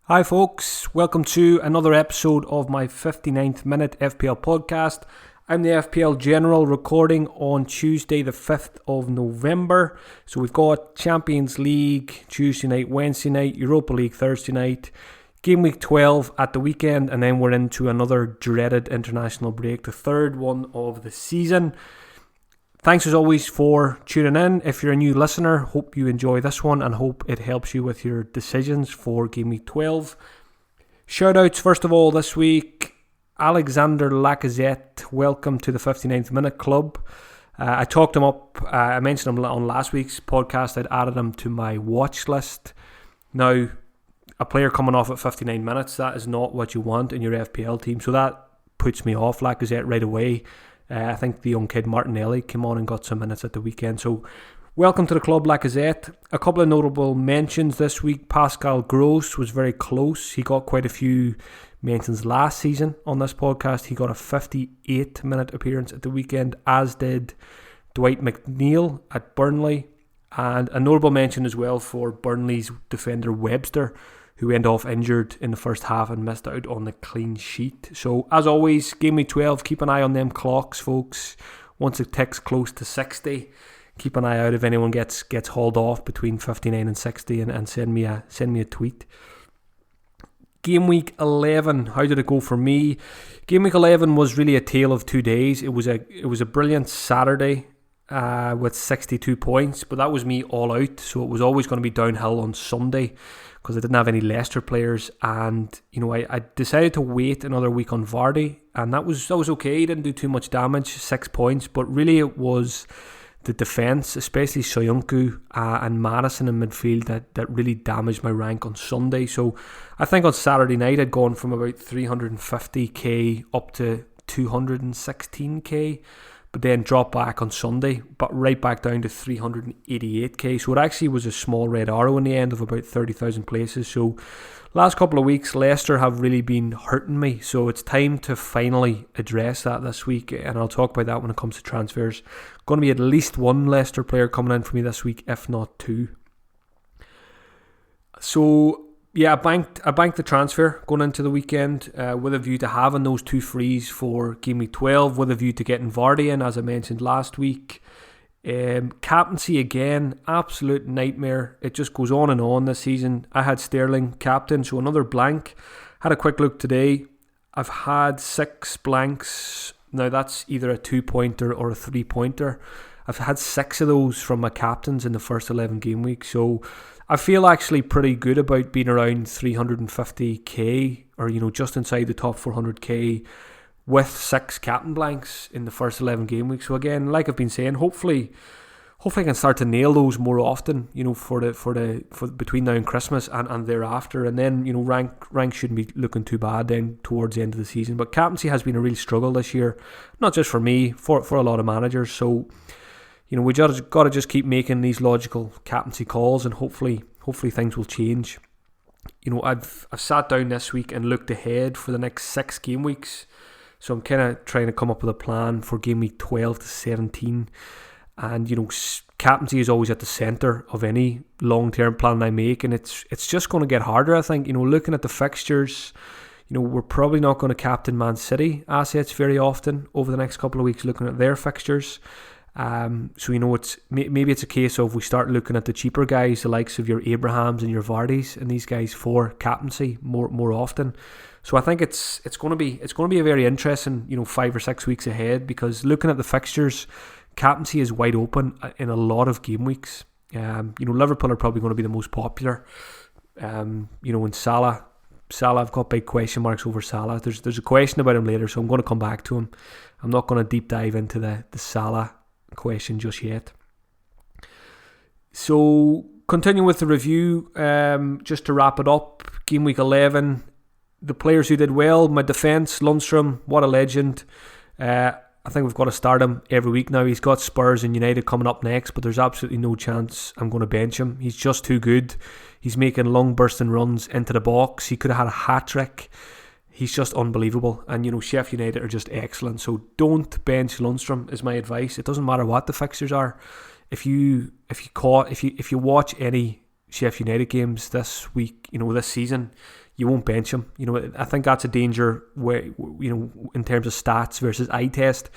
Hi folks, welcome to another episode of my 59th minute FPL podcast. I'm the FPL General, recording on Tuesday the 5th of November. So we've got Champions League Tuesday night, Wednesday night, Europa League Thursday night, Gameweek 12 at the weekend, and then we're into another dreaded international break, the third one of the season. Thanks as always for tuning in. If you're a new listener, hope you enjoy this one and hope it helps you with your decisions for Game Week 12. Shoutouts first of all this week. Alexander Lacazette, welcome to the 59th Minute Club. I talked him up, I mentioned him on last week's podcast. I'd added him to my watch list. Now, a player coming off at 59 minutes, that is not what you want in your FPL team. So that puts me off Lacazette right away. I think the young kid Martinelli came on and got some minutes at the weekend. So welcome to the club, Lacazette. A couple of notable mentions this week. Pascal Gross was very close. He got quite a few mentions last season on this podcast. He got a 58-minute appearance at the weekend, as did Dwight McNeil at Burnley. And a notable mention as well for Burnley's defender Webster, who went off injured in the first half and missed out on the clean sheet. So, as always, Game Week 12, keep an eye on them clocks, folks. Once it ticks close to 60, keep an eye out if anyone gets hauled off between 59 and 60 and send me a tweet. Game Week 11, how did it go for me? Game Week 11 was really a tale of 2 days. It was a brilliant Saturday with 62 points, but that was me all out, so it was always going to be downhill on Sunday, because I didn't have any Leicester players, and I decided to wait another week on Vardy, and that was okay. He didn't do too much damage, 6 points, but really it was the defence, especially Soyuncu and Madison in midfield, that really damaged my rank on Sunday. So I think on Saturday night I'd gone from about 350k up to 216k, but then dropped back on Sunday, but right back down to 388k. So it actually was a small red arrow in the end of about 30,000 places. So last couple of weeks, Leicester have really been hurting me. So it's time to finally address that this week, and I'll talk about that when it comes to transfers. Going to be at least one Leicester player coming in for me this week, if not two. So yeah, I banked the transfer going into the weekend with a view to having those two frees for Game Week 12, with a view to getting Vardy in, as I mentioned last week. Captaincy again, absolute nightmare. It just goes on and on this season. I had Sterling captain, so another blank. Had a quick look today. I've had 6 blanks. Now that's either a 2-pointer or a 3-pointer. I've had 6 of those from my captains in the first 11 game weeks, so I feel actually pretty good about being around 350k, or just inside the top 400k, with 6 captain blanks in the first 11 game weeks. So again, like I've been saying, hopefully I can start to nail those more often, for between now and Christmas and thereafter, and then rank shouldn't be looking too bad then towards the end of the season. But captaincy has been a real struggle this year, not just for me, for a lot of managers. So we just got to just keep making these logical captaincy calls, and hopefully things will change. I've sat down this week and looked ahead for the next 6 game weeks. So I'm kind of trying to come up with a plan for Game Week 12 to 17. And, captaincy is always at the centre of any long-term plan I make. And it's just going to get harder, I think. Looking at the fixtures, we're probably not going to captain Man City assets very often over the next couple of weeks, looking at their fixtures. So maybe it's a case of we start looking at the cheaper guys, the likes of your Abrahams and your Vardys, and these guys for captaincy more often. So I think it's going to be a very interesting 5 or 6 weeks ahead, because looking at the fixtures, captaincy is wide open in a lot of game weeks. Liverpool are probably going to be the most popular. And Salah, I've got big question marks over Salah. There's a question about him later, so I'm going to come back to him. I'm not going to deep dive into the Salah question just yet. So continue with the review, just to wrap it up. Game Week 11, the players who did well. My defence, Lundstram, what a legend. I think we've got to start him every week now. He's got Spurs and United coming up next, but there's absolutely no chance I'm going to bench him. He's just too good. He's making long bursting runs into the box. He could have had a hat-trick. He's just unbelievable. And, Sheffield United are just excellent. So don't bench Lundstram is my advice. It doesn't matter what the fixtures are. If you watch any Sheffield United games this week, this season, you won't bench him. I think that's a danger where, in terms of stats versus eye test.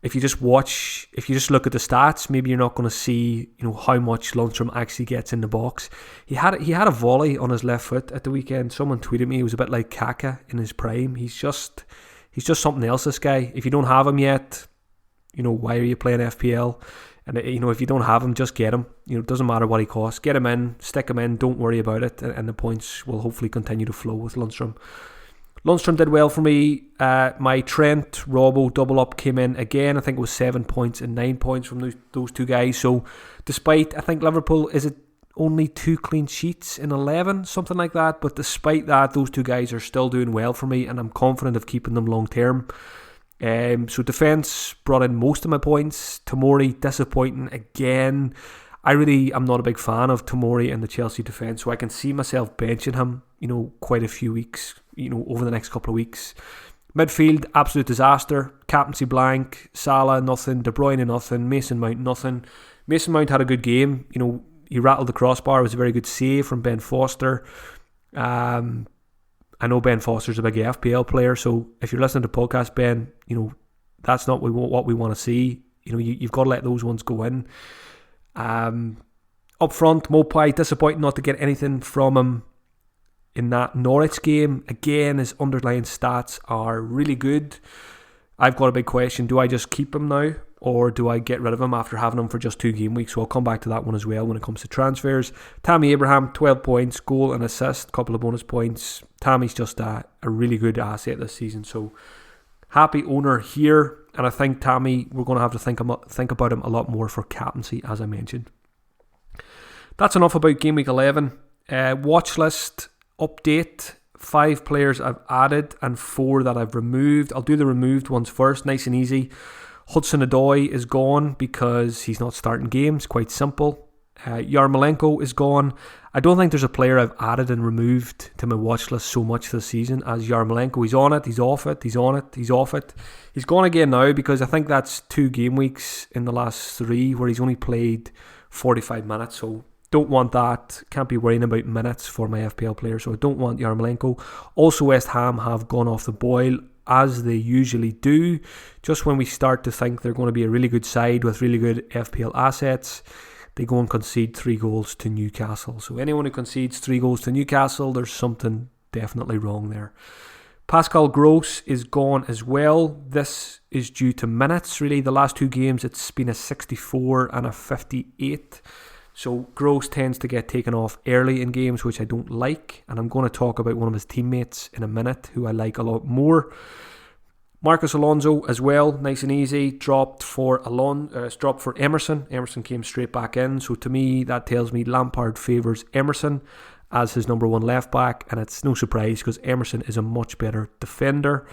If you just look at the stats, maybe you're not going to see, how much Lundstram actually gets in the box. He had a volley on his left foot at the weekend. Someone tweeted me he was a bit like Kaka in his prime. He's just something else, this guy. If you don't have him yet, why are you playing FPL? And, if you don't have him, just get him. It doesn't matter what he costs. Get him in, stick him in, don't worry about it. And the points will hopefully continue to flow with Lundstram. Lundstram did well for me. My Trent Robbo double up came in again. I think it was 7 points and 9 points from those two guys. So despite, I think Liverpool, is it only 2 clean sheets in 11? Something like that. But despite that, those two guys are still doing well for me, and I'm confident of keeping them long term. So defence brought in most of my points. Tomori, disappointing again. I really am not a big fan of Tomori and the Chelsea defence, so I can see myself benching him, quite a few weeks, over the next couple of weeks. Midfield, absolute disaster. Captaincy blank. Salah, nothing. De Bruyne, nothing. Mason Mount, nothing. Mason Mount had a good game. He rattled the crossbar. It was a very good save from Ben Foster. I know Ben Foster's a big FPL player, so if you're listening to the podcast, Ben, that's not what we want to see. You've got to let those ones go in. Up front, Mopai, disappointing not to get anything from him in that Norwich game. Again, his underlying stats are really good. I've got a big question. Do I just keep him now, or do I get rid of him after having him for just 2 game weeks? So I'll come back to that one as well when it comes to transfers. Tammy Abraham, 12 points, goal and assist, couple of bonus points. Tammy's just a really good asset this season. So happy owner here. And I think Tammy, we're going to have to think about him a lot more for captaincy, as I mentioned. That's enough about Game Week 11. Watchlist update. 5 players I've added and 4 that I've removed. I'll do the removed ones first, nice and easy. Hudson-Odoi is gone because he's not starting games, quite simple. Yarmolenko is gone. I don't think there's a player I've added and removed to my watch list so much this season as Yarmolenko. He's on it, he's off it, he's on it, he's off it. He's gone again now because I think that's 2 game weeks in the last 3 where he's only played 45 minutes. So don't want that. Can't be worrying about minutes for my FPL player. So I don't want Yarmolenko. Also, West Ham have gone off the boil, as they usually do. Just when we start to think they're going to be a really good side with really good FPL assets, they go and concede 3 goals to Newcastle. So anyone who concedes 3 goals to Newcastle, there's something definitely wrong there. Pascal Gross is gone as well. This is due to minutes, really. The last 2 games, it's been a 64 and a 58. So Gross tends to get taken off early in games, which I don't like. And I'm going to talk about one of his teammates in a minute who I like a lot more. Marcus Alonso as well, nice and easy. Dropped for Emerson. Emerson came straight back in. So to me, that tells me Lampard favours Emerson as his number 1 left back. And it's no surprise because Emerson is a much better defender.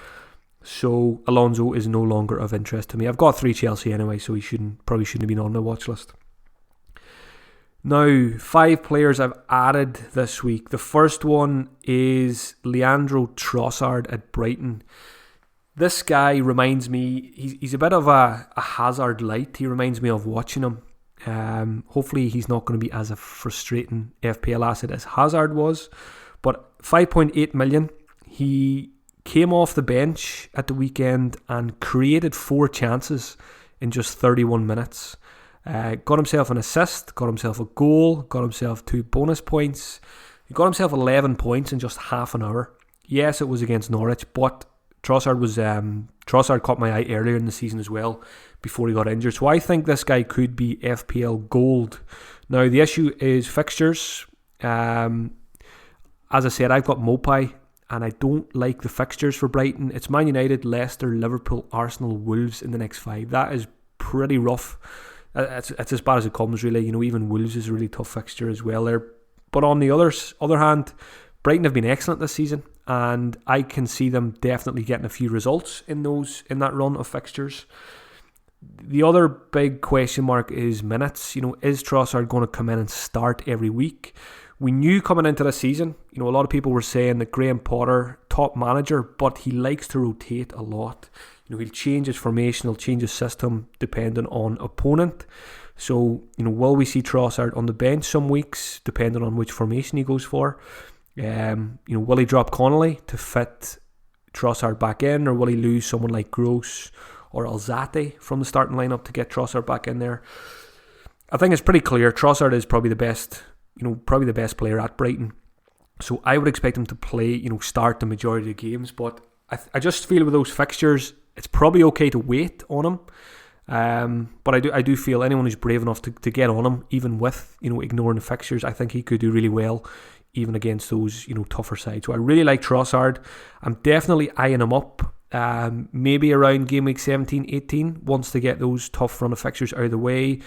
So Alonso is no longer of interest to me. I've got 3 Chelsea anyway, so he probably shouldn't have been on my watch list. Now, 5 players I've added this week. The first one is Leandro Trossard at Brighton. This guy reminds me, he's a bit of a Hazard light. He reminds me of watching him. Hopefully he's not going to be as a frustrating FPL asset as Hazard was. But 5.8 million. He came off the bench at the weekend and created 4 chances in just 31 minutes. Got himself an assist, got himself a goal, got himself 2 bonus points. He got himself 11 points in just half an hour. Yes, it was against Norwich, but Trossard caught my eye earlier in the season as well before he got injured. So I think this guy could be FPL gold. Now, the issue is fixtures. As I said, I've got Mopai, and I don't like the fixtures for Brighton. It's Man United, Leicester, Liverpool, Arsenal, Wolves in the next 5. That is pretty rough. It's as bad as it comes, really. Even Wolves is a really tough fixture as well there. But on the other hand, Brighton have been excellent this season, and I can see them definitely getting a few results in that run of fixtures. The other big question mark is minutes. Is Trossard going to come in and start every week? We knew coming into the season, a lot of people were saying that Graham Potter, top manager, but he likes to rotate a lot. He'll change his formation, he'll change his system depending on opponent. So, will we see Trossard on the bench some weeks, depending on which formation he goes for? Will he drop Connolly to fit Trossard back in, or will he lose someone like Gross or Alzate from the starting lineup to get Trossard back in there? I think it's pretty clear Trossard is probably the best player at Brighton. So I would expect him to play, start the majority of the games. But I just feel with those fixtures, it's probably okay to wait on him. But I do feel anyone who's brave enough to get on him, even with ignoring the fixtures, I think he could do really well, even against those tougher sides. So I really like Trossard. I'm definitely eyeing him up. Maybe around game week 17, 18, once they get those tough run of fixtures out of the way.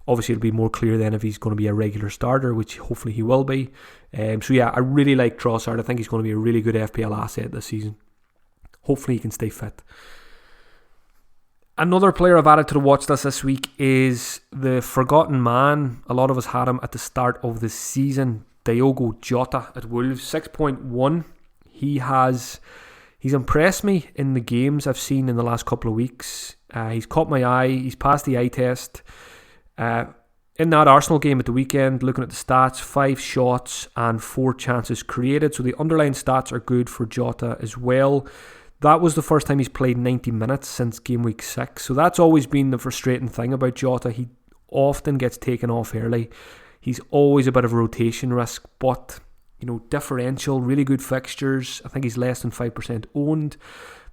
Obviously, it'll be more clear then if he's going to be a regular starter, which hopefully he will be. So yeah, I really like Trossard. I think he's going to be a really good FPL asset this season. Hopefully he can stay fit. Another player I've added to the watch list this week is the forgotten man. A lot of us had him at the start of the season. Diogo Jota at Wolves, 6.1. He's impressed me in the games I've seen in the last couple of weeks. He's caught my eye. He's passed the eye test. In that Arsenal game at the weekend, looking at the stats, 5 shots and 4 chances created. So the underlying stats are good for Jota as well. That was the first time he's played 90 minutes since game week 6. So that's always been the frustrating thing about Jota. He often gets taken off early. He's always a bit of a rotation risk, but differential, really good fixtures. I think he's less than 5% owned.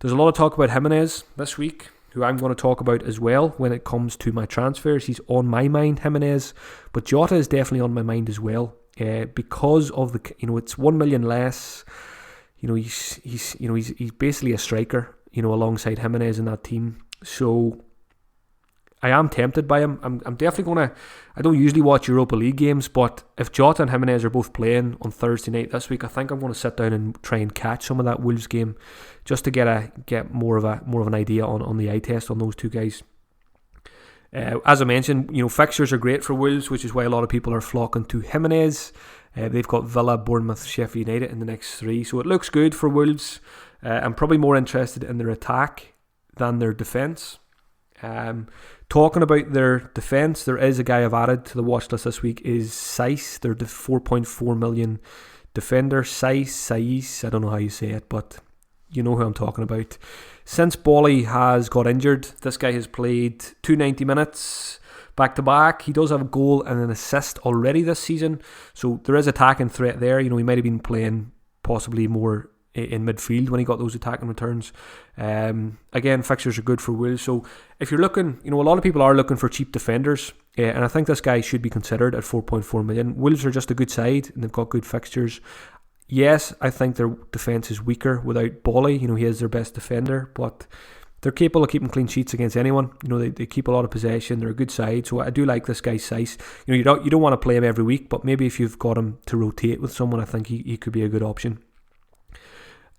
There's a lot of talk about Jimenez this week, who I'm going to talk about as well when it comes to my transfers. He's on my mind, Jimenez, but Jota is definitely on my mind as well, because of the it's 1 million less. He's basically a striker, alongside Jimenez in that team. So I am tempted by him. I'm definitely going to... I don't usually watch Europa League games, but if Jota and Jimenez are both playing on Thursday night this week, I think I'm going to sit down and try and catch some of that Wolves game, just to get more of an idea on the eye test on those two guys. As I mentioned, fixtures are great for Wolves, which is why a lot of people are flocking to Jimenez. They've got Villa, Bournemouth, Sheffield United in the next 3, so it looks good for Wolves. I'm probably more interested in their attack than their defence. Talking about their defence, there is a guy I've added to the watch list this week, is Saiss. They're the 4.4 million defender. Saiss, I don't know how you say it, but you know who I'm talking about. Since Bolly has got injured, this guy has played 290 minutes back-to-back. He does have a goal and an assist already this season, so there is attacking threat there. He might have been playing possibly more in midfield when he got those attacking returns. Again, fixtures are good for Wolves. So if you're looking, a lot of people are looking for cheap defenders, and I think this guy should be considered at 4.4 million. Wolves are just a good side, and they've got good fixtures. Yes, I think their defence is weaker without Bolly. He is their best defender, but they're capable of keeping clean sheets against anyone. They keep a lot of possession. They're a good side, so I do like this guy's Saiss. You don't want to play him every week, but maybe if you've got him to rotate with someone, I think he could be a good option.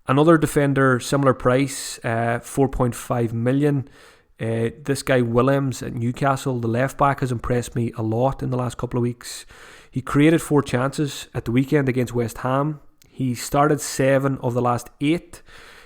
Another defender, similar price, 4.5 million. This guy Williams at Newcastle, the left back, has impressed me a lot in the last couple of weeks. He created 4 chances at the weekend against West Ham. He started 7 of the last 8.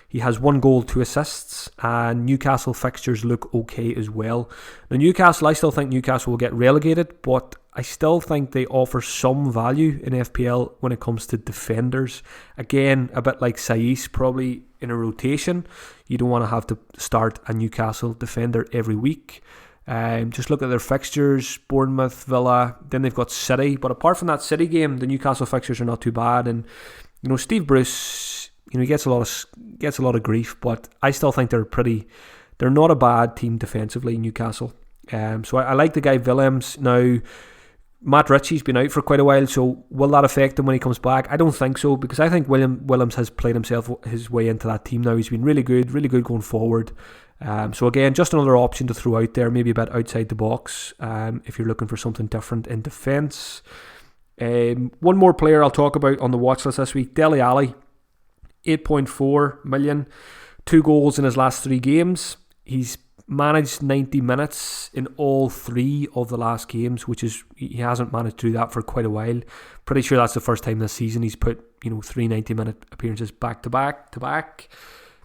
He has 1 goal, 2 assists, and Newcastle fixtures look okay as well. Now I still think Newcastle will get relegated, but I still think they offer some value in FPL when it comes to defenders. Again, a bit like Saiss, probably in a rotation. You don't want to have to start a Newcastle defender every week. Just look at their fixtures: Bournemouth, Villa, then they've got City. But apart from that City game, the Newcastle fixtures are not too bad. And Steve Bruce, he gets a lot of grief, but I still think they're not a bad team defensively, Newcastle. So I like the guy Willems. Now, Matt Ritchie's been out for quite a while, so will that affect him when he comes back? I don't think so, because I think Willems has played his way into that team now. He's been really good going forward. So again, just another option to throw out there, maybe a bit outside the box, if you're looking for something different in defence. One more player I'll talk about on the watch list this week, Dele Alli, 8.4 million, 2 goals in his last 3 games. He's managed 90 minutes in all 3 of the last games, which is, he hasn't managed to do that for quite a while. Pretty sure that's the first time this season he's put 3 90-minute appearances back to back.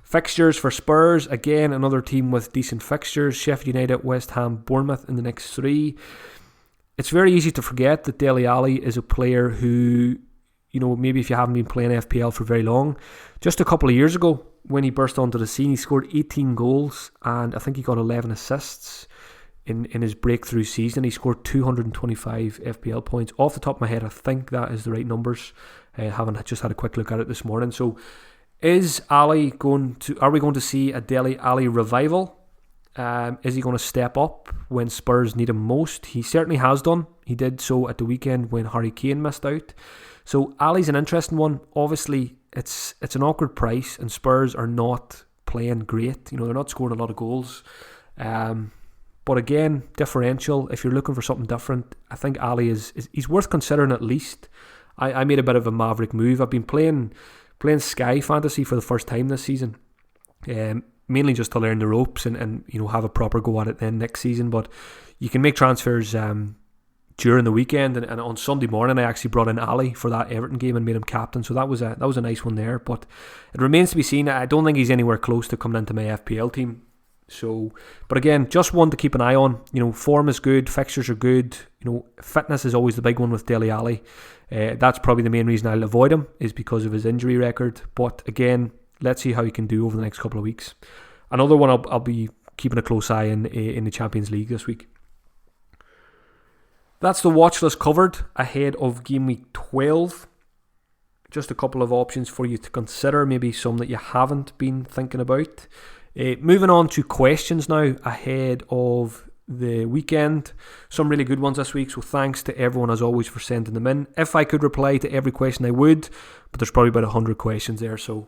Fixtures for Spurs, again another team with decent fixtures: Sheffield United, West Ham, Bournemouth in the next 3. it's very easy to forget that Dele Alli is a player who, maybe if you haven't been playing FPL for very long, just a couple of years ago when he burst onto the scene, he scored 18 goals and I think he got 11 assists in his breakthrough season. He scored 225 FPL points. Off the top of my head, I think that is the right numbers. I haven't just had a quick look at it this morning. So are we going to see a Dele Alli revival? Is he going to step up when Spurs need him most? He certainly has done. He did so at the weekend when Harry Kane missed out. So Ali's an interesting one. Obviously, it's an awkward price, and Spurs are not playing great. They're not scoring a lot of goals. But again, differential. If you're looking for something different, I think Ali he's worth considering at least. I made a bit of a maverick move. I've been playing Sky Fantasy for the first time this season. Mainly just to learn the ropes and have a proper go at it then next season. But you can make transfers during the weekend, and on Sunday morning I actually brought in Ali for that Everton game and made him captain. So that was a nice one there. But it remains to be seen. I don't think he's anywhere close to coming into my FPL team. So, but again, just one to keep an eye on. Form is good, fixtures are good. Fitness is always the big one with Dele Alli. That's probably the main reason I'll avoid him, is because of his injury record. But again, let's see how he can do over the next couple of weeks. Another one I'll be keeping a close eye in the Champions League this week. That's the watch list covered ahead of Game Week 12. Just a couple of options for you to consider, maybe some that you haven't been thinking about. Moving on to questions now ahead of the weekend. Some really good ones this week, so thanks to everyone as always for sending them in. If I could reply to every question I would, but there's probably about 100 questions there, so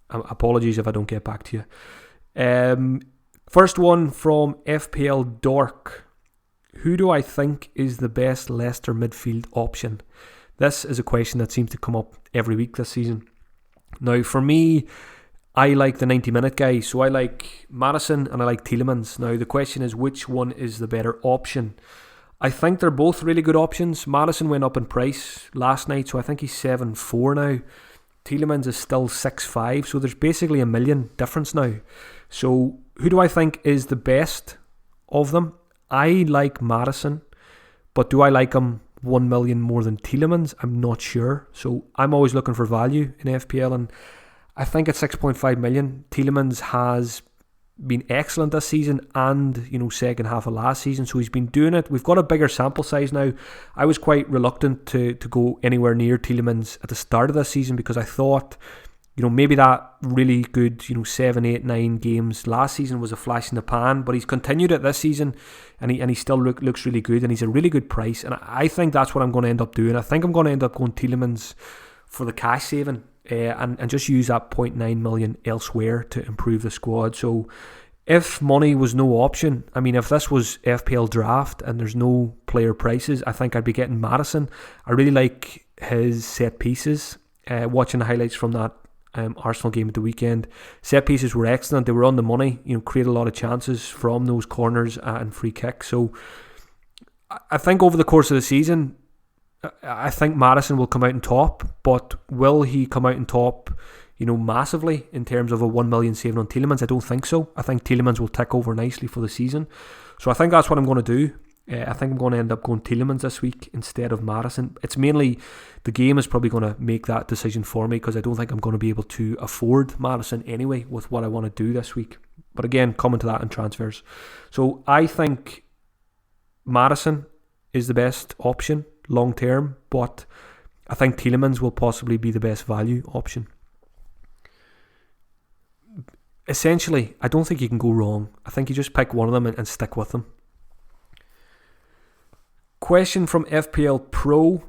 apologies if I don't get back to you. First one from FPL Dork. Who do I think is the best Leicester midfield option? This is a question that seems to come up every week this season. Now for me, I like the 90-minute guy, so I like Maddison and I like Tielemans. Now the question is, which one is the better option? I think they're both really good options. Maddison went up in price last night, so I think he's 7.4 now. Tielemans is still 6.5, so there's basically $1 million difference now. So who do I think is the best of them? I like Maddison, but do I like him 1 million more than Tielemans? I'm not sure. So I'm always looking for value in FPL, and I think at 6.5 million, Tielemans has been excellent this season and, second half of last season. So he's been doing it. We've got a bigger sample size now. I was quite reluctant to go anywhere near Tielemans at the start of this season because I thought, maybe that really good, 7, 8, 9 games last season was a flash in the pan, but he's continued it this season and he still looks really good, and he's a really good price. And I think that's what I'm going to end up doing. I think I'm going to end up going Tielemans for the cash saving. And just use that 0.9 million elsewhere to improve the squad. So if money was no option, if this was FPL draft and there's no player prices, I think I'd be getting Maddison. I really like his set pieces. Watching the highlights from that Arsenal game at the weekend, set pieces were excellent. They were on the money, created a lot of chances from those corners and free kicks. So I think over the course of the season, I think Maddison will come out on top, but will he come out on top, massively in terms of a 1 million saving on Tielemans? I don't think so. I think Tielemans will tick over nicely for the season. So I think that's what I'm going to do. I think I'm going to end up going Tielemans this week instead of Maddison. It's mainly the game is probably going to make that decision for me because I don't think I'm going to be able to afford Maddison anyway with what I want to do this week. But again, coming to that in transfers. So I think Maddison is the best option long term, but I think Tielemans will possibly be the best value option. Essentially, I don't think you can go wrong. I think you just pick one of them and stick with them. Question from FPL Pro.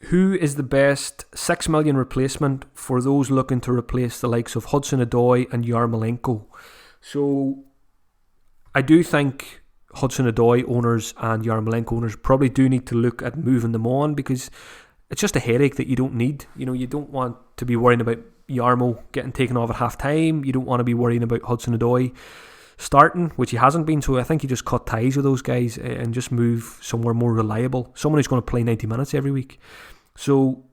Who is the best 6 million replacement for those looking to replace the likes of Hudson-Odoi and Yarmolenko? So I do think Hudson-Odoi owners and Yarmolenko owners probably do need to look at moving them on because it's just a headache that you don't need. You don't want to be worrying about Yarmo getting taken off at half time. You don't want to be worrying about Hudson-Odoi starting, which he hasn't been. So I think you just cut ties with those guys and just move somewhere more reliable, someone who's going to play 90 minutes every week. So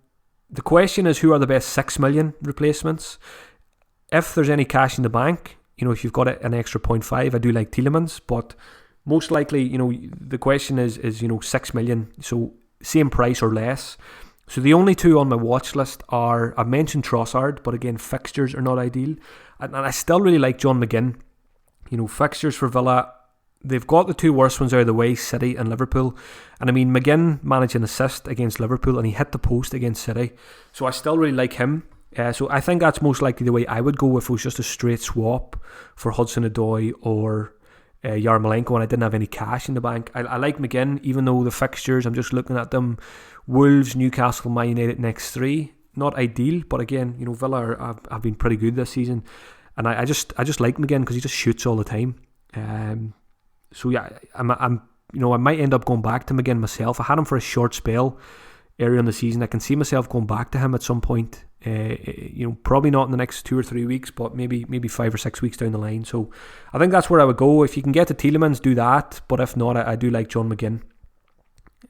the question is, who are the best 6 million replacements? If there's any cash in the bank, if you've got an extra 0.5, I do like Tielemans, but Most likely, the question is 6 million, so same price or less. So the only two on my watch list are, I've mentioned Trossard, but again, fixtures are not ideal. And I still really like John McGinn. Fixtures for Villa, they've got the two worst ones out of the way, City and Liverpool. And I mean, McGinn managed an assist against Liverpool and he hit the post against City. So I still really like him. So I think that's most likely the way I would go if it was just a straight swap for Hudson-Odoi or Yarmolenko and I didn't have any cash in the bank. I like McGinn, even though the fixtures, I'm just looking at them, Wolves, Newcastle, Man United next 3, not ideal, but again, Villa have been pretty good this season, and I just like McGinn because he just shoots all the time. So yeah, I might end up going back to McGinn myself. I had him for a short spell earlier in the season. I can see myself going back to him at some point. Probably not in the next 2 or 3 weeks, but maybe 5 or 6 weeks down the line. So I think that's where I would go. If you can get to Tielemans, do that. But if not, I do like John McGinn.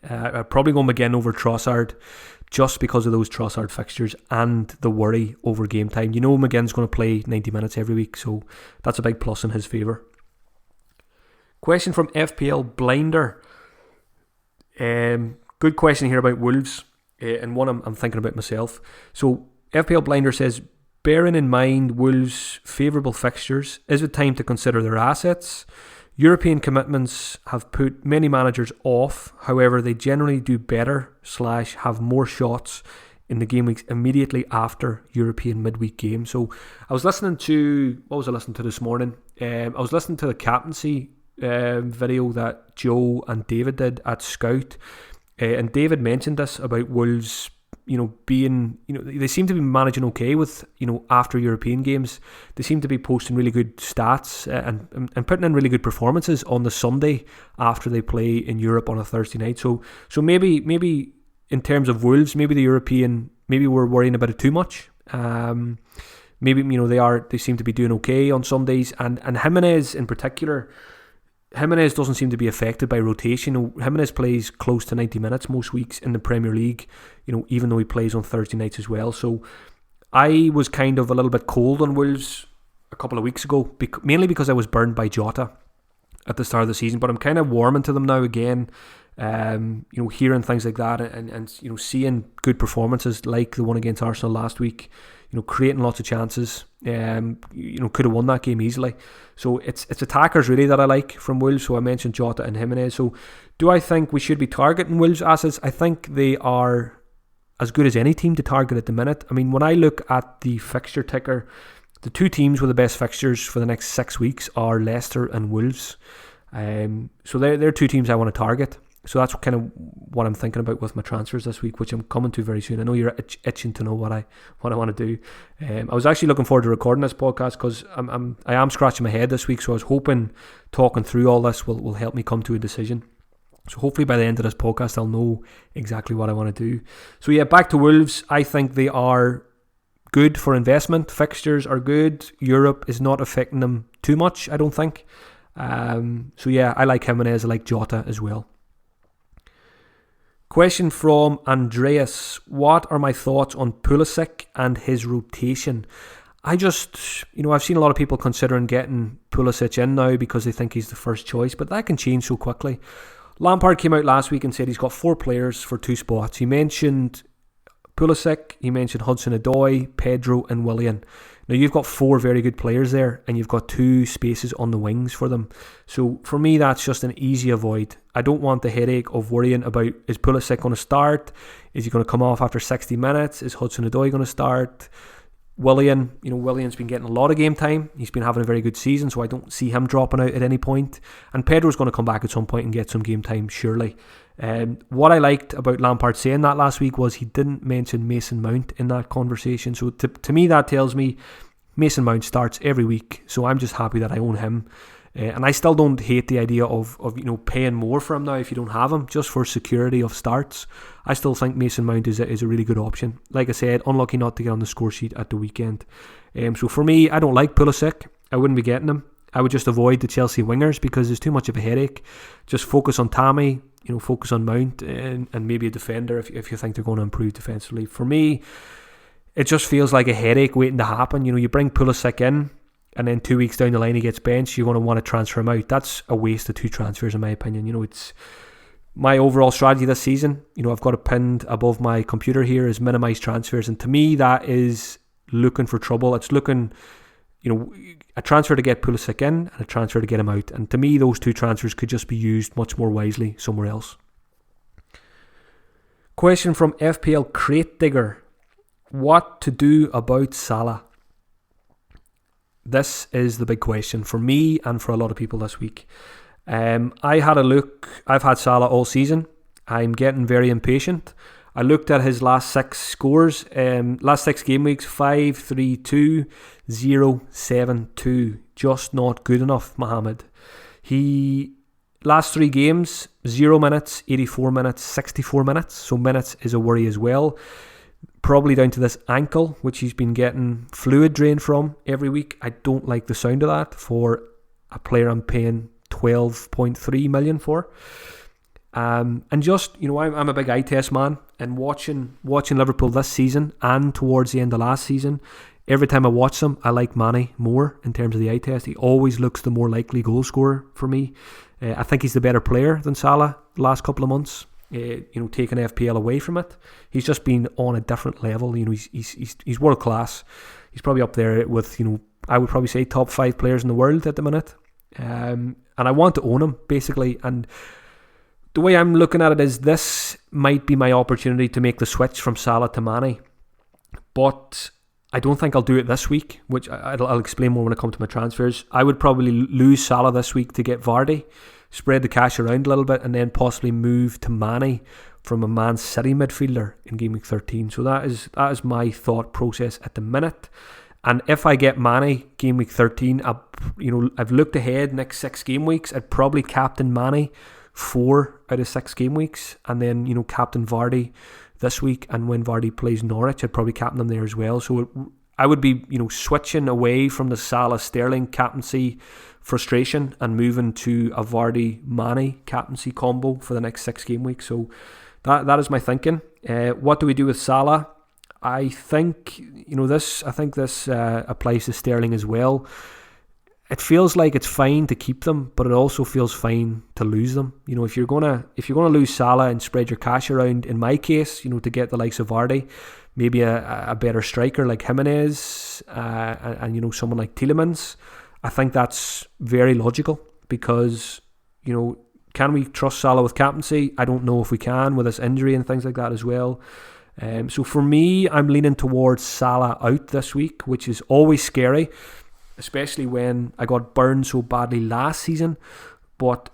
I'd probably go McGinn over Trossard, just because of those Trossard fixtures and the worry over game time. McGinn's going to play 90 minutes every week, so that's a big plus in his favour. Question from FPL Blinder. Good question here about Wolves, and one I'm thinking about myself. So FPL Blinder says, bearing in mind Wolves' favourable fixtures, is it time to consider their assets? European commitments have put many managers off. However, they generally do better / have more shots in the game weeks immediately after European midweek games. So I was listening to, what was I listening to this morning? I was listening to the captaincy video that Joe and David did at Scout. And David mentioned this about Wolves, being, they seem to be managing okay with, after European games. They seem to be posting really good stats and putting in really good performances on the Sunday after they play in Europe on a Thursday night. So maybe in terms of Wolves, maybe the European, maybe we're worrying about it too much. Maybe, they seem to be doing okay on Sundays. And Jimenez in particular, Jimenez doesn't seem to be affected by rotation. Jimenez plays close to 90 minutes most weeks in the Premier League, even though he plays on Thursday nights as well. So I was kind of a little bit cold on Wolves a couple of weeks ago, mainly because I was burned by Jota at the start of the season. But I'm kind of warming to them now again, hearing things like that and seeing good performances like the one against Arsenal last week, creating lots of chances. Could have won that game easily. So it's attackers really that I like from Wolves. So I mentioned Jota and Jimenez. So do I think we should be targeting Wolves assets? I think they are as good as any team to target at the minute. I mean, when I look at the fixture ticker, the two teams with the best fixtures for the next 6 weeks are Leicester and Wolves. So they're two teams I want to target. So that's kind of what I'm thinking about with my transfers this week, which I'm coming to very soon. I know you're itching to know what I want to do. I was actually looking forward to recording this podcast because I am scratching my head this week. So I was hoping talking through all this will help me come to a decision. So hopefully by the end of this podcast, I'll know exactly what I want to do. So yeah, back to Wolves. I think they are good for investment. Fixtures are good. Europe is not affecting them too much, I don't think. So yeah, I like Jimenez. I like Jota as well. Question from Andreas. What are my thoughts on Pulisic and his rotation? I've seen a lot of people considering getting Pulisic in now because they think he's the first choice, but that can change so quickly. Lampard came out last week and said he's got 4 players for 2 spots. He mentioned Pulisic, he mentioned Hudson-Odoi, Pedro and Willian. Now you've got 4 very good players there and you've got 2 spaces on the wings for them. So for me, that's just an easy avoid. I don't want the headache of worrying about, is Pulisic going to start? Is he going to come off after 60 minutes? Is Hudson-Odoi going to start? Willian's been getting a lot of game time. He's been having a very good season, so I don't see him dropping out at any point. And Pedro's going to come back at some point and get some game time, surely. What I liked about Lampard saying that last week was he didn't mention Mason Mount in that conversation. So to me, that tells me Mason Mount starts every week. So I'm just happy that I own him. And I still don't hate the idea of paying more for him now if you don't have him, just for security of starts. I still think Mason Mount is a really good option. Like I said, unlucky not to get on the score sheet at the weekend. So for me, I don't like Pulisic. I wouldn't be getting him. I would just avoid the Chelsea wingers because there's too much of a headache. Just focus on Tammy, focus on Mount and maybe a defender if you think they're going to improve defensively. For me, it just feels like a headache waiting to happen. You bring Pulisic in and then 2 weeks down the line he gets benched, you're going to want to transfer him out. That's a waste of 2 transfers in my opinion. It's my overall strategy this season. I've got it pinned above my computer here, is minimise transfers, and to me that is looking for trouble. It's looking, a transfer to get Pulisic in and a transfer to get him out, and to me those 2 transfers could just be used much more wisely somewhere else. Question from FPL Crate Digger: what to do about Salah? This is the big question for me and for a lot of people this week. I had a look. I've had Salah all season. I'm getting very impatient. I looked at his last 6 scores. Last 6 game weeks: 5, 3, 2, 0, 7, 2. Just not good enough, Mohammed. Last 3 games: 0 minutes, 84 minutes, 64 minutes. So minutes is a worry as well. Probably down to this ankle, which he's been getting fluid drained from every week. I don't like the sound of that for a player I'm paying 12.3 million for. And just, I'm a big eye test man, and watching Liverpool this season and towards the end of last season, every time I watch them, I like Mane more in terms of the eye test. He always looks the more likely goal scorer for me. I think he's the better player than Salah the last couple of months. Taking FPL away from it, he's just been on a different level. He's world class. He's probably up there with, I would probably say top 5 players in the world at the minute. And I want to own him basically. And the way I'm looking at it is, this might be my opportunity to make the switch from Salah to Mane, but I don't think I'll do it this week, which I'll explain more when I come to my transfers. I would probably lose Salah this week to get Vardy, spread the cash around a little bit, and then possibly move to Mane from a Man City midfielder in Gameweek 13. So that is my thought process at the minute. And if I get Mane Gameweek 13, I've looked ahead next 6 game weeks. I'd probably captain Mane 4 out of 6 game weeks, and then captain Vardy this week. And when Vardy plays Norwich, I'd probably captain them there as well. So I would be switching away from the Salah Sterling captaincy frustration and moving to a Vardy Mane captaincy combo for the next 6 game weeks. So that is my thinking. What do we do with Salah? I think this applies to Sterling as well. It feels like it's fine to keep them, but it also feels fine to lose them. If you're gonna lose Salah and spread your cash around, in my case, to get the likes of Vardy, maybe a better striker like Jimenez, and someone like Tielemans, I think that's very logical, because can we trust Salah with captaincy? I don't know if we can, with his injury and things like that as well. So for me, I'm leaning towards Salah out this week, which is always scary, especially when I got burned so badly last season. But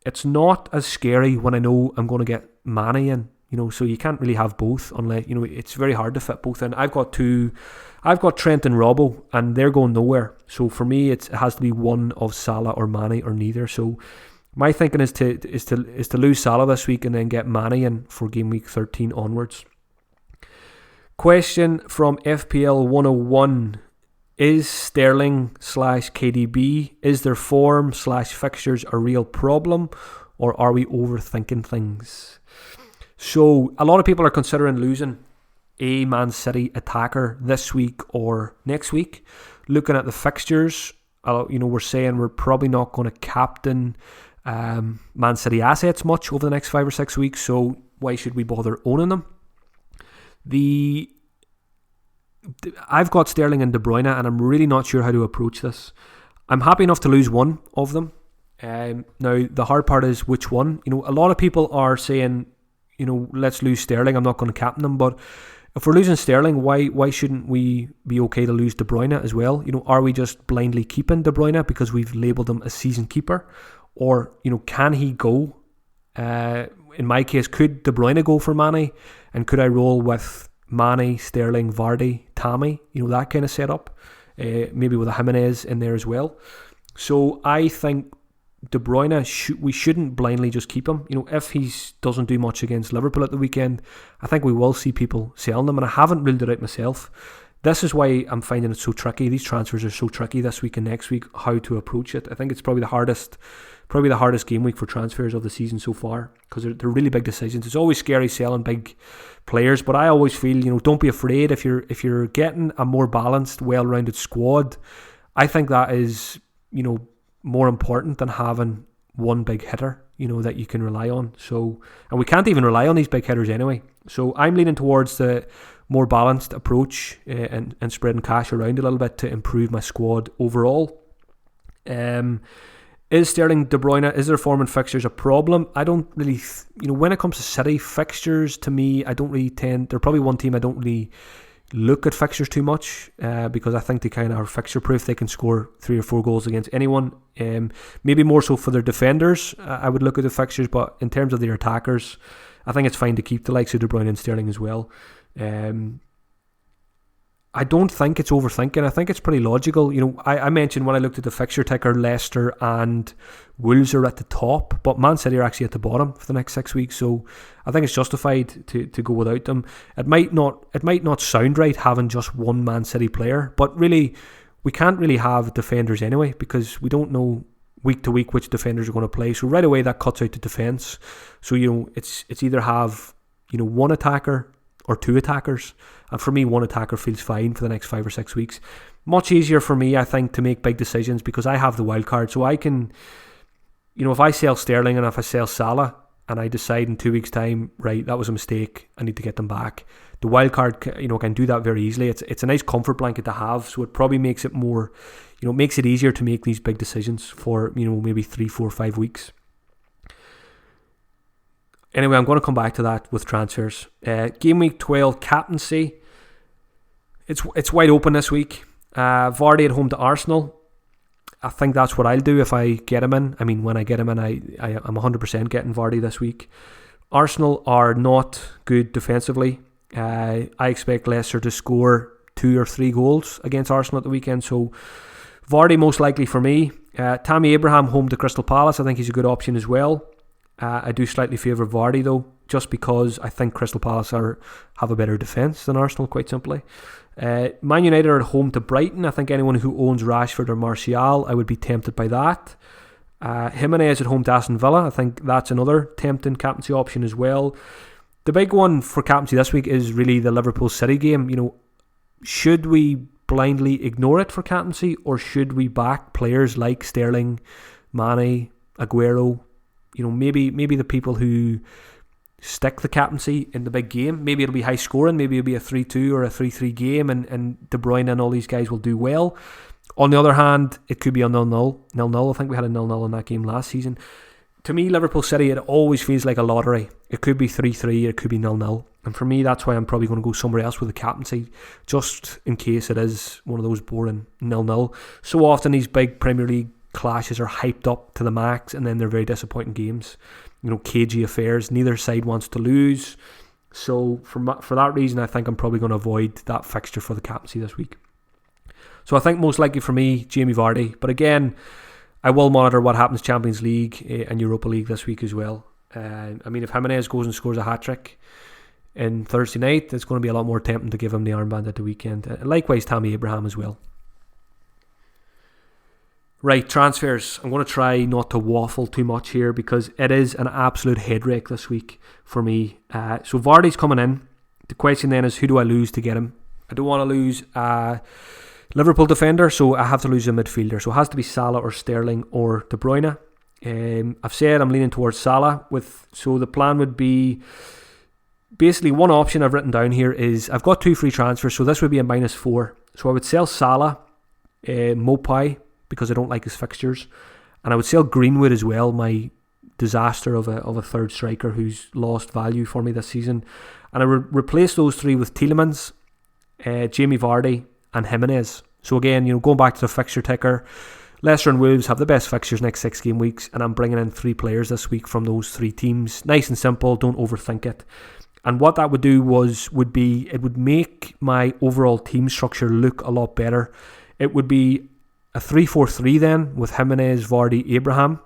it's not as scary when I know I'm going to get Mane in, so you can't really have both, unless, it's very hard to fit both in. I've got Trent and Robbo, and they're going nowhere. So for me, it has to be one of Salah or Mane or neither. So my thinking is to lose Salah this week and then get Mane in for game week 13 onwards. Question from FPL 101. Is Sterling / KDB, is their form / fixtures a real problem, or are we overthinking things? So a lot of people are considering losing a Man City attacker this week or next week. Looking at the fixtures, we're saying we're probably not going to captain Man City assets much over the next 5 or 6 weeks, so why should we bother owning them? I've got Sterling and De Bruyne, and I'm really not sure how to approach this. I'm happy enough to lose one of them. Now, the hard part is which one. A lot of people are saying, let's lose Sterling, I'm not going to captain them. But if we're losing Sterling, why shouldn't we be okay to lose De Bruyne as well? Are we just blindly keeping De Bruyne because we've labelled him a season keeper? Or, can he go? In my case, could De Bruyne go for Mane? And could I roll with Mane, Sterling, Vardy, Tammy, that kind of setup, maybe with a Jimenez in there as well. So I think De Bruyne, we shouldn't blindly just keep him. If he doesn't do much against Liverpool at the weekend, I think we will see people selling them, and I haven't ruled it out myself. This is why I'm finding it so tricky. These transfers are so tricky this week and next week, how to approach it. I think it's probably the hardest game week for transfers of the season so far, because they're really big decisions. It's always scary selling big players, but I always feel, don't be afraid if you're getting a more balanced, well-rounded squad I think that is, more important than having one big hitter, that you can rely on. So, and we can't even rely on these big hitters anyway. So I'm leaning towards the more balanced approach and spreading cash around a little bit to improve my squad overall. Is Sterling, De Bruyne, is their form and fixtures a problem? I don't really, when it comes to City fixtures, to me, I don't really they're probably one team I don't really look at fixtures too much because I think they kind of are fixture proof. They can score 3 or 4 goals against anyone. Maybe more so for their defenders, I would look at the fixtures, but in terms of their attackers, I think it's fine to keep the likes of De Bruyne and Sterling as well. I don't think it's overthinking. I think it's pretty logical. I mentioned when I looked at the fixture ticker, Leicester and Wolves are at the top, but Man City are actually at the bottom for the next 6 weeks. So I think it's justified to go without them. It might not sound right having just one Man City player, but really we can't really have defenders anyway because we don't know week to week which defenders are going to play. So right away that cuts out the defence. So it's either have one attacker or 2 attackers. And for me, one attacker feels fine for the next 5 or 6 weeks. Much easier for me, I think, to make big decisions because I have the wild card. So I can, if I sell Sterling and if I sell Salah and I decide in 2 weeks' time, right, that was a mistake, I need to get them back. The wild card, can do that very easily. It's a nice comfort blanket to have. So it probably makes it more, makes it easier to make these big decisions for, maybe 3, 4, 5 weeks. Anyway, I'm going to come back to that with transfers. Game week 12 captaincy. It's wide open this week. Vardy at home to Arsenal. I think that's what I'll do if I get him in. I mean, when I get him in, I'm 100% getting Vardy this week. Arsenal are not good defensively. I expect Leicester to score 2 or 3 goals against Arsenal at the weekend. So Vardy most likely for me. Tammy Abraham home to Crystal Palace. I think he's a good option as well. I do slightly favour Vardy though, just because I think Crystal Palace have a better defence than Arsenal, quite simply. Man United are at home to Brighton. I think anyone who owns Rashford or Martial, I would be tempted by that. Jimenez at home to Aston Villa. I think that's another tempting captaincy option as well. The big one for captaincy this week is really the Liverpool City game. Should we blindly ignore it for captaincy, or should we back players like Sterling, Mane, Aguero? Maybe the people who stick the captaincy in the big game, maybe it'll be high scoring, maybe it'll be a 3-2 or a 3-3 game and De Bruyne and all these guys will do well. On the other hand, it could be a 0-0. I think we had a 0-0 in that game last season. To me, Liverpool City, it always feels like a lottery. It could be 3-3, it could be 0-0. And for me, that's why I'm probably going to go somewhere else with the captaincy, just in case it is one of those boring 0-0. So often these big Premier League clashes are hyped up to the max and then they're very disappointing games, cagey affairs. Neither side wants to lose, so for that reason I think I'm probably going to avoid that fixture for the captaincy this week. So I think most likely for me, Jamie Vardy, but again I will monitor what happens Champions League and Europa League this week as well. If Jimenez goes and scores a hat-trick in Thursday night, it's going to be a lot more tempting to give him the armband at the weekend. Likewise Tammy Abraham as well. Right, transfers. I'm going to try not to waffle too much here because it is an absolute headache this week for me. So Vardy's coming in. The question then is, who do I lose to get him? I don't want to lose a Liverpool defender, so I have to lose a midfielder. So it has to be Salah or Sterling or De Bruyne. I've said I'm leaning towards Salah. So the plan would be, basically one option I've written down here is, I've got 2 free transfers, so this would be a -4. So I would sell Salah, Mopai, because I don't like his fixtures, and I would sell Greenwood as well, my disaster of a third striker who's lost value for me this season, and I would replace those 3 with Tielemans, Jamie Vardy and Jimenez. So again, going back to the fixture ticker, Leicester and Wolves have the best fixtures next 6 game weeks, and I'm bringing in 3 players this week from those 3 teams. Nice and simple, don't overthink it. And what that would do would be it would make my overall team structure look a lot better. It would be a 3-4-3 then, with Jimenez, Vardy, Abraham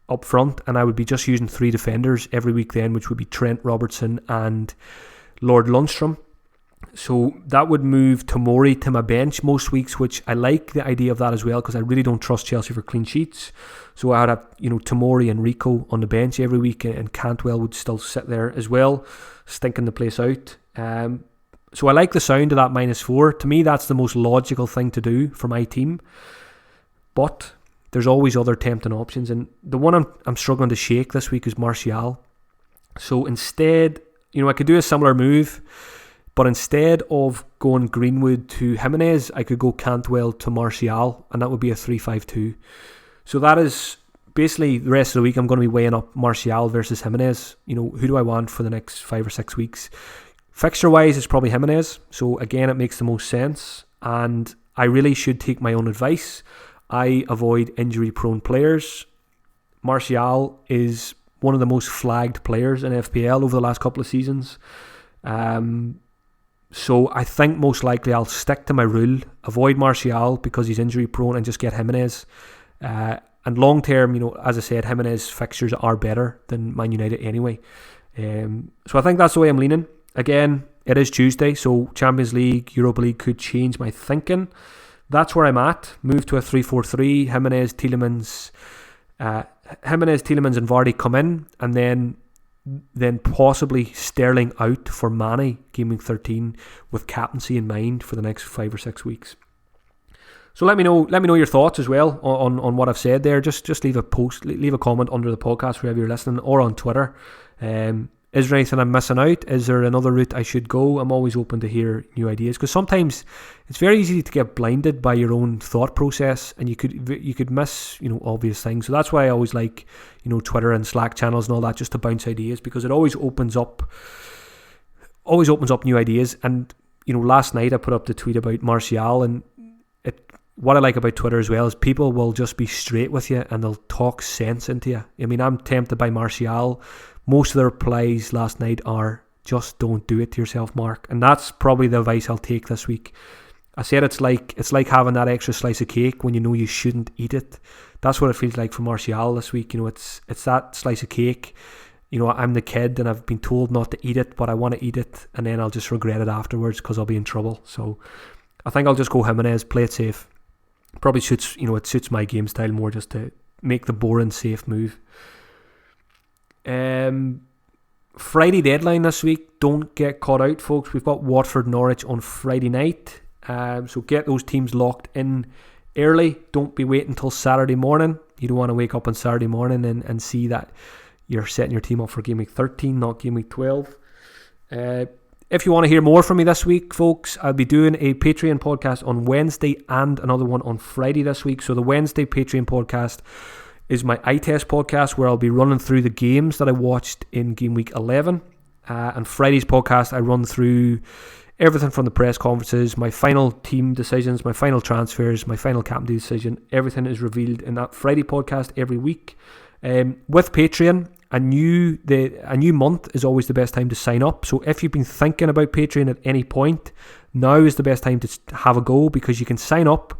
up front, and I would be just using 3 defenders every week then, which would be Trent, Robertson and Lord Lundstrom. So that would move Tomori to my bench most weeks, which I like the idea of that as well, because I really don't trust Chelsea for clean sheets. So I would have Tomori and Rico on the bench every week, and Cantwell would still sit there as well, stinking the place out. So I like the sound of that -4. To me, that's the most logical thing to do for my team. But there's always other tempting options. And the one I'm struggling to shake this week is Martial. So instead, I could do a similar move. But instead of going Greenwood to Jimenez, I could go Cantwell to Martial. And that would be a 3-5-2. So that is basically the rest of the week I'm going to be weighing up Martial versus Jimenez. Who do I want for the next 5 or 6 weeks? Fixture-wise, it's probably Jimenez. So again, it makes the most sense. And I really should take my own advice. I avoid injury-prone players. Martial is one of the most flagged players in FPL over the last couple of seasons. So I think most likely I'll stick to my rule. Avoid Martial because he's injury-prone and just get Jimenez. And long-term, as I said, Jimenez fixtures are better than Man United anyway. So I think that's the way I'm leaning. Again, it is Tuesday, so Champions League, Europa League could change my thinking. That's where I'm at. Move to a 3-4-3. Jimenez, Tielemans, and Vardy come in, and then possibly Sterling out for Mane, Gameweek 13, with captaincy in mind for the next 5 or 6 weeks. So let me know your thoughts as well on what I've said there. Just leave a comment under the podcast wherever you're listening, or on Twitter. Is there anything I'm missing out? Is there another route I should go? I'm always open to hear new ideas, because sometimes it's very easy to get blinded by your own thought process, and you could miss obvious things. So that's why I always like Twitter and Slack channels and all that, just to bounce ideas, because it always opens up new ideas. And last night I put up the tweet about Martial, and what I like about Twitter as well is people will just be straight with you and they'll talk sense into you. I mean, I'm tempted by Martial. Most of the replies last night are, just don't do it to yourself, Mark. And that's probably the advice I'll take this week. I said it's like having that extra slice of cake when you know you shouldn't eat it. That's what it feels like for Martial this week. It's that slice of cake. I'm the kid and I've been told not to eat it, but I want to eat it, and then I'll just regret it afterwards because I'll be in trouble. So I think I'll just go Jimenez, play it safe. Probably suits, it suits my game style more, just to make the boring safe move. Friday deadline this week. Don't get caught out, folks. We've got Watford Norwich on Friday night. So get those teams locked in early. Don't be waiting until Saturday morning. You don't want to wake up on Saturday morning and see that you're setting your team up for Game Week 13, not Game Week 12. If you want to hear more from me this week, folks, I'll be doing a Patreon podcast on Wednesday and another one on Friday this week. So the Wednesday Patreon podcast is my eye test podcast, where I'll be running through the games that I watched in Game Week 11. And Friday's podcast, I run through everything from the press conferences, my final team decisions, my final transfers, my final captaincy decision. Everything is revealed in that Friday podcast every week. With Patreon, a new month is always the best time to sign up. So if you've been thinking about Patreon at any point, now is the best time to have a go, because you can sign up.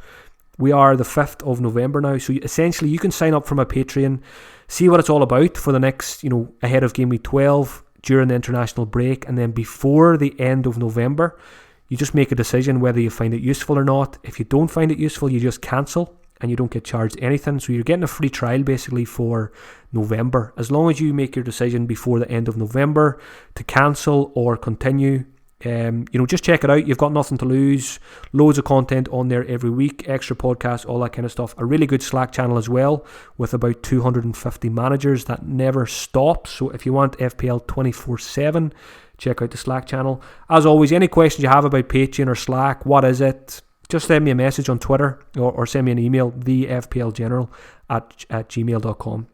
We are the 5th of November now, so essentially you can sign up for my Patreon, see what it's all about for the next, ahead of Game Week 12, during the international break, and then before the end of November, you just make a decision whether you find it useful or not. If you don't find it useful, you just cancel, and you don't get charged anything. So you're getting a free trial basically for November. As long as you make your decision before the end of November to cancel or continue, just check it out. You've got nothing to lose. Loads of content on there every week, extra podcasts, all that kind of stuff. A really good Slack channel as well, with about 250 managers that never stops. So if you want FPL 24/7, check out the Slack channel. As always, any questions you have about Patreon or Slack, what is it? Just send me a message on Twitter or send me an email, thefplgeneral@gmail.com.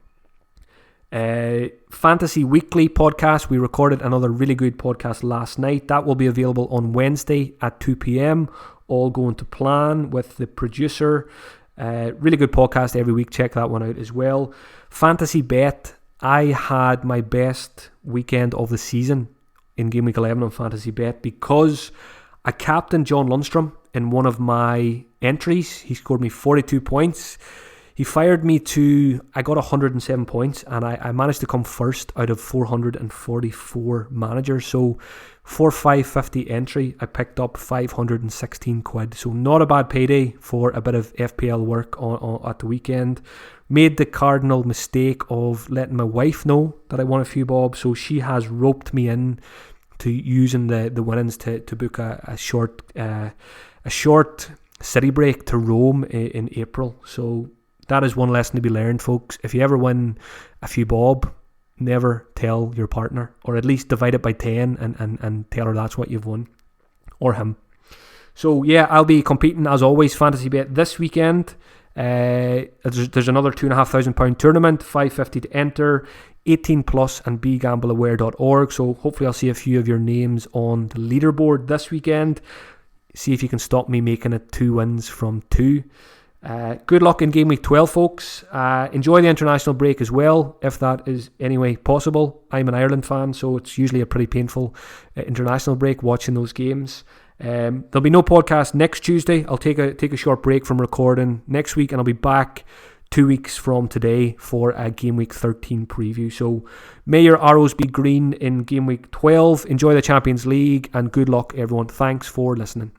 Fantasy Weekly podcast. We recorded another really good podcast last night. That will be available on Wednesday at 2 p.m. All going to plan with the producer. Really good podcast every week. Check that one out as well. Fantasy Bet. I had my best weekend of the season in Game Week 11 on Fantasy Bet, because I captained John Lundstrom in one of my entries. He scored me 42 points. He fired me I got 107 points, and I managed to come first out of 444 managers. So for 550 entry, I picked up 516 quid. So not a bad payday for a bit of FPL work at the weekend. Made the cardinal mistake of letting my wife know that I won a few bob, so she has roped me in to using the winnings to book a short city break to Rome in April. So that is one lesson to be learned, folks. If you ever win a few bob, never tell your partner, or at least divide it by 10 and tell her that's what you've won, or him. So yeah, I'll be competing as always, Fantasy Bet this weekend. There's another £2,500 tournament, $5.50 to enter, 18 plus and begambleaware.org. So hopefully I'll see a few of your names on the leaderboard this weekend. See if you can stop me making it 2 wins from 2. Good luck in Game Week 12, folks. Enjoy the international break as well, if that is anyway possible. I'm an Ireland fan, so it's usually a pretty painful international break watching those games. There'll be no podcast next Tuesday. I'll take a short break from recording next week, and I'll be back 2 weeks from today for a Game Week 13 preview. So may your arrows be green in Game Week 12. Enjoy the Champions League, and good luck, everyone. Thanks for listening.